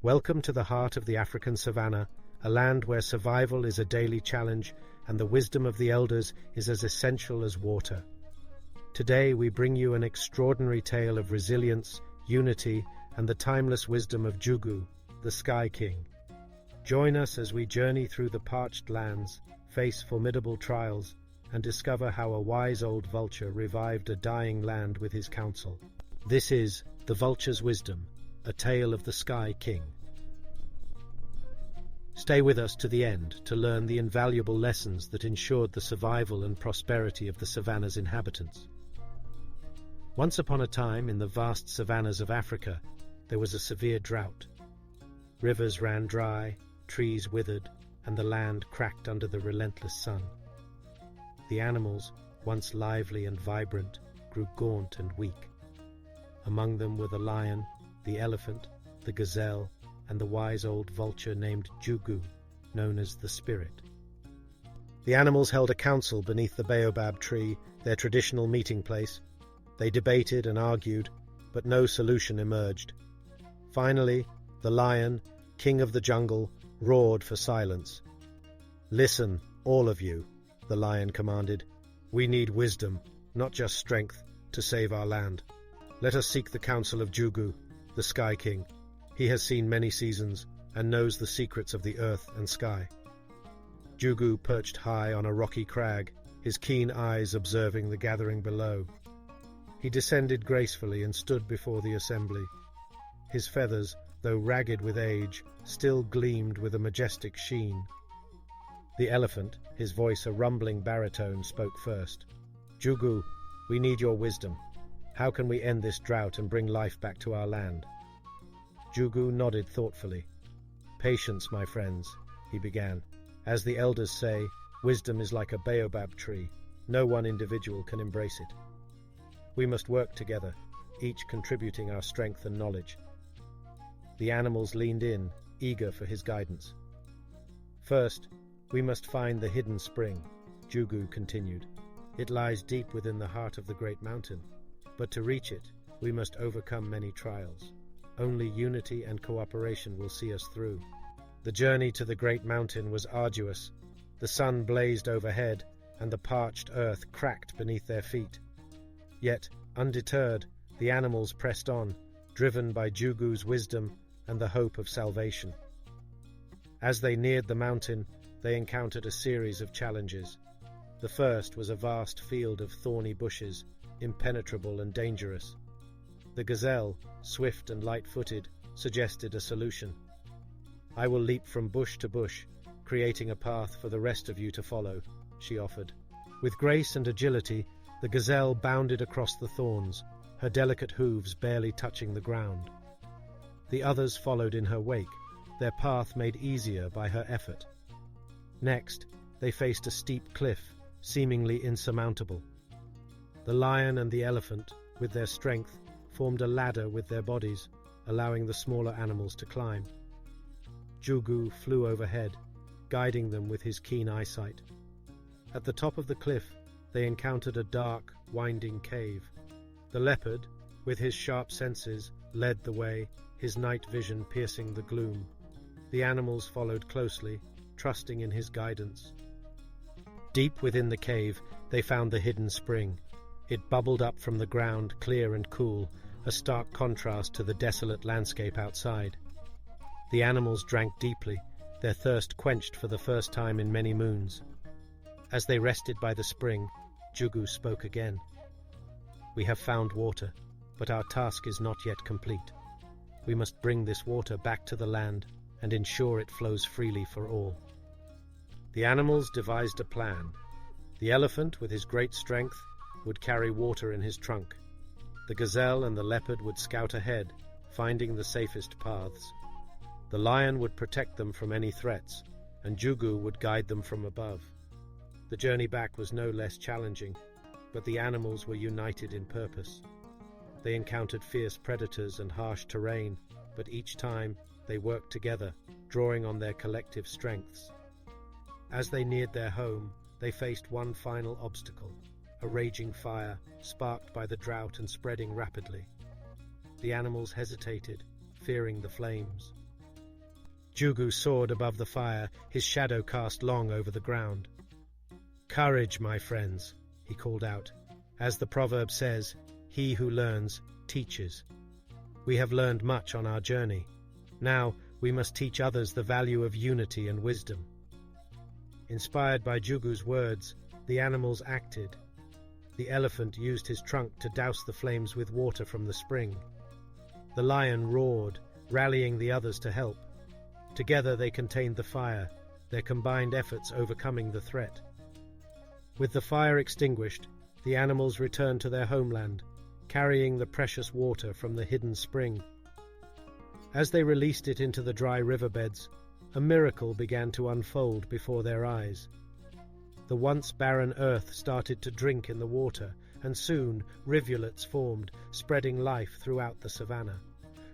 Welcome to the heart of the African savanna, a land where survival is a daily challenge and the wisdom of the elders is as essential as water. Today we bring you an extraordinary tale of resilience, unity, and the timeless wisdom of Jugu, the Sky King. Join us as we journey through the parched lands, face formidable trials, and discover how a wise old vulture revived a dying land with his counsel. This is The Vulture's Wisdom, a tale of the Sky King. Stay with us to the end to learn the invaluable lessons that ensured the survival and prosperity of the savanna's inhabitants. Once upon a time, in the vast savannas of Africa, there was a severe drought. Rivers ran dry, trees withered, and the land cracked under the relentless sun. The animals, once lively and vibrant, grew gaunt and weak. Among them were the lion, the elephant, the gazelle, and the wise old vulture named Jugu, known as the Spirit. The animals held a council beneath the baobab tree, their traditional meeting place. They debated and argued, but no solution emerged. Finally, the lion, king of the jungle, roared for silence. "Listen, all of you," the lion commanded. "We need wisdom, not just strength, to save our land. Let us seek the counsel of Jugu, the Sky King. He has seen many seasons and knows the secrets of the earth and sky." Jugu perched high on a rocky crag, his keen eyes observing the gathering below. He descended gracefully and stood before the assembly. His feathers, though ragged with age, still gleamed with a majestic sheen. The elephant, his voice a rumbling baritone, spoke first. "Jugu, we need your wisdom. How can we end this drought and bring life back to our land?" Jugu nodded thoughtfully. "Patience, my friends," he began. "As the elders say, wisdom is like a baobab tree. No one individual can embrace it. We must work together, each contributing our strength and knowledge." The animals leaned in, eager for his guidance. "First, we must find the hidden spring," Jugu continued. "It lies deep within the heart of the great mountain. But to reach it, we must overcome many trials. Only unity and cooperation will see us through." The journey to the great mountain was arduous. The sun blazed overhead, and the parched earth cracked beneath their feet. Yet, undeterred, the animals pressed on, driven by Jugu's wisdom and the hope of salvation. As they neared the mountain, they encountered a series of challenges. The first was a vast field of thorny bushes, impenetrable and dangerous. The gazelle, swift and light-footed, suggested a solution. "I will leap from bush to bush, creating a path for the rest of you to follow," she offered. With grace and agility, the gazelle bounded across the thorns, her delicate hooves barely touching the ground. The others followed in her wake, their path made easier by her effort. Next, they faced a steep cliff, seemingly insurmountable. The lion and the elephant, with their strength, formed a ladder with their bodies, allowing the smaller animals to climb. Jugu flew overhead, guiding them with his keen eyesight. At the top of the cliff, they encountered a dark, winding cave. The leopard, with his sharp senses, led the way, his night vision piercing the gloom. The animals followed closely, trusting in his guidance. Deep within the cave, they found the hidden spring. It bubbled up from the ground, clear and cool, a stark contrast to the desolate landscape outside. The animals drank deeply, their thirst quenched for the first time in many moons. As they rested by the spring, Jugu spoke again. "We have found water, but our task is not yet complete. We must bring this water back to the land and ensure it flows freely for all." The animals devised a plan. The elephant, with his great strength, would carry water in his trunk. The gazelle and the leopard would scout ahead, finding the safest paths. The lion would protect them from any threats, and Jugu would guide them from above. The journey back was no less challenging, but the animals were united in purpose. They encountered fierce predators and harsh terrain, but each time they worked together, drawing on their collective strengths. As they neared their home, they faced one final obstacle. A raging fire, sparked by the drought and spreading rapidly. The animals hesitated, fearing the flames. Jugu soared above the fire, his shadow cast long over the ground. "Courage, my friends," he called out. "As the proverb says, he who learns, teaches. We have learned much on our journey. Now, we must teach others the value of unity and wisdom." Inspired by Jugu's words, the animals acted. The elephant used his trunk to douse the flames with water from the spring. The lion roared, rallying the others to help. Together they contained the fire, their combined efforts overcoming the threat. With the fire extinguished, the animals returned to their homeland, carrying the precious water from the hidden spring. As they released it into the dry riverbeds, a miracle began to unfold before their eyes. The once barren earth started to drink in the water, and soon rivulets formed, spreading life throughout the savanna.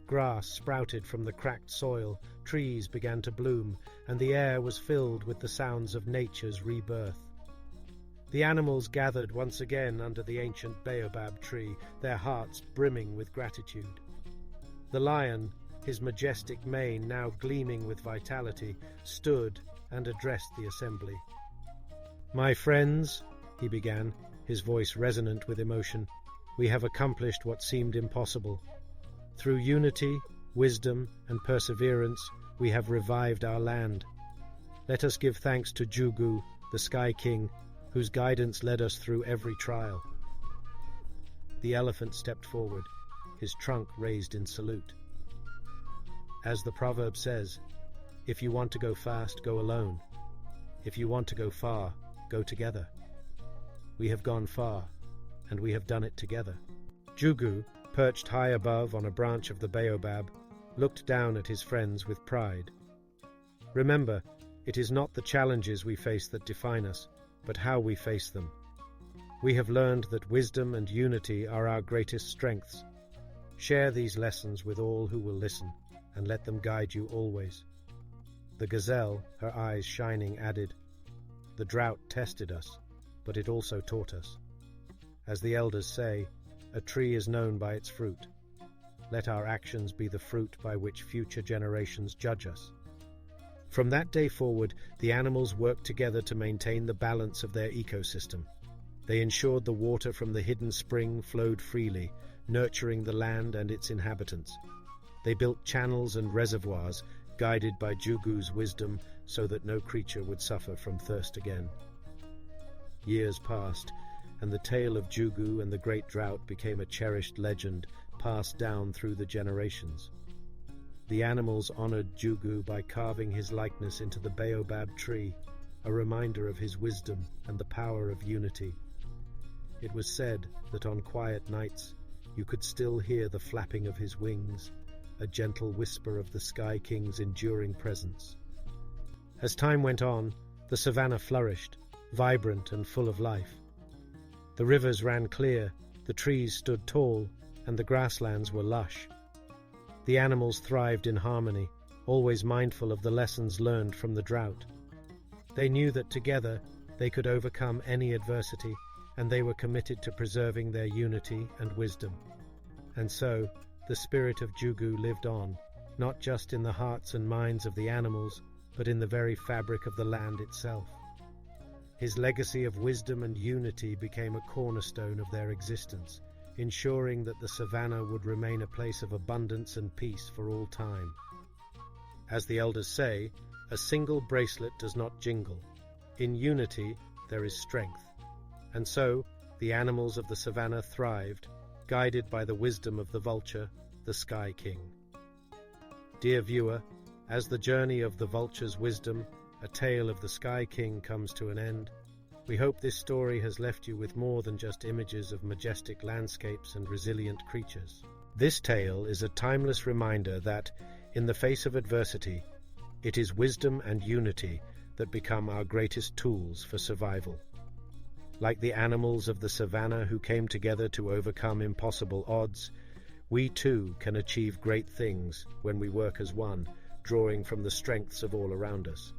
Grass sprouted from the cracked soil, trees began to bloom, and the air was filled with the sounds of nature's rebirth. The animals gathered once again under the ancient baobab tree, their hearts brimming with gratitude. The lion, his majestic mane now gleaming with vitality, stood and addressed the assembly. "My friends," he began, his voice resonant with emotion, "we have accomplished what seemed impossible. Through unity, wisdom, and perseverance, we have revived our land. Let us give thanks to Jugu, the Sky King, whose guidance led us through every trial." The elephant stepped forward, his trunk raised in salute. As the proverb says, if you want to go fast, go alone. If you want to go far, go together. We have gone far, and we have done it together. Jugu, perched high above on a branch of the baobab, looked down at his friends with pride. Remember, it is not the challenges we face that define us, but how we face them. We have learned that wisdom and unity are our greatest strengths. Share these lessons with all who will listen, and let them guide you always. The gazelle, her eyes shining, added, "The drought tested us, but it also taught us. As the elders say, a tree is known by its fruit. Let our actions be the fruit by which future generations judge us." From that day forward, the animals worked together to maintain the balance of their ecosystem. They ensured the water from the hidden spring flowed freely, nurturing the land and its inhabitants. They built channels and reservoirs, guided by Jugu's wisdom, so that no creature would suffer from thirst again. Years passed, and the tale of Jugu and the great drought became a cherished legend passed down through the generations. The animals honored Jugu by carving his likeness into the baobab tree, a reminder of his wisdom and the power of unity. It was said that on quiet nights you could still hear the flapping of his wings, a gentle whisper of the Sky King's enduring presence. As time went on, the savanna flourished, vibrant and full of life. The rivers ran clear, the trees stood tall, and the grasslands were lush. The animals thrived in harmony, always mindful of the lessons learned from the drought. They knew that together they could overcome any adversity, and they were committed to preserving their unity and wisdom. And so, the spirit of Jugu lived on, not just in the hearts and minds of the animals, but in the very fabric of the land itself. His legacy of wisdom and unity became a cornerstone of their existence, ensuring that the savanna would remain a place of abundance and peace for all time. As the elders say, a single bracelet does not jingle. In unity, there is strength. And so, the animals of the savanna thrived, guided by the wisdom of the vulture, the Sky King. Dear viewer, as the journey of the vulture's wisdom, a tale of the Sky King, comes to an end, we hope this story has left you with more than just images of majestic landscapes and resilient creatures. This tale is a timeless reminder that, in the face of adversity, it is wisdom and unity that become our greatest tools for survival. Like the animals of the savanna who came together to overcome impossible odds, we too can achieve great things when we work as one, drawing from the strengths of all around us.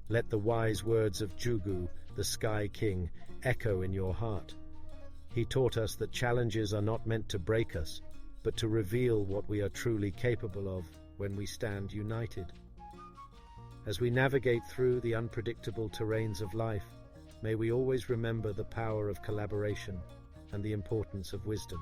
Let the wise words of Jugu, the Sky King, echo in your heart. He taught us that challenges are not meant to break us, but to reveal what we are truly capable of when we stand united. As we navigate through the unpredictable terrains of life, may we always remember the power of collaboration and the importance of wisdom.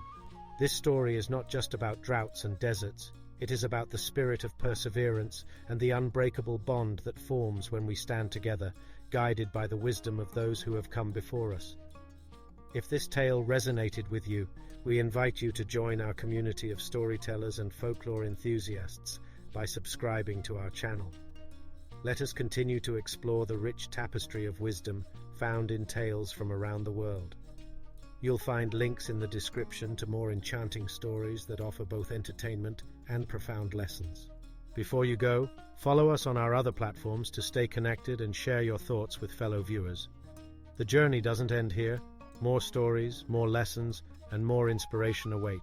This story is not just about droughts and deserts, it is about the spirit of perseverance and the unbreakable bond that forms when we stand together, guided by the wisdom of those who have come before us. If this tale resonated with you, we invite you to join our community of storytellers and folklore enthusiasts by subscribing to our channel. Let us continue to explore the rich tapestry of wisdom found in tales from around the world. You'll find links in the description to more enchanting stories that offer both entertainment and profound lessons. Before you go, follow us on our other platforms to stay connected and share your thoughts with fellow viewers. The journey doesn't end here. More stories, more lessons, and more inspiration await.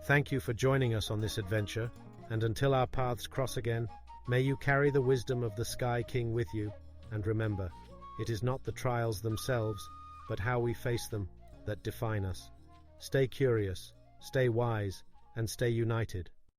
Thank you for joining us on this adventure, and until our paths cross again, may you carry the wisdom of the Sky King with you, and remember, it is not the trials themselves, but how we face them, that define us. Stay curious, stay wise, and stay united.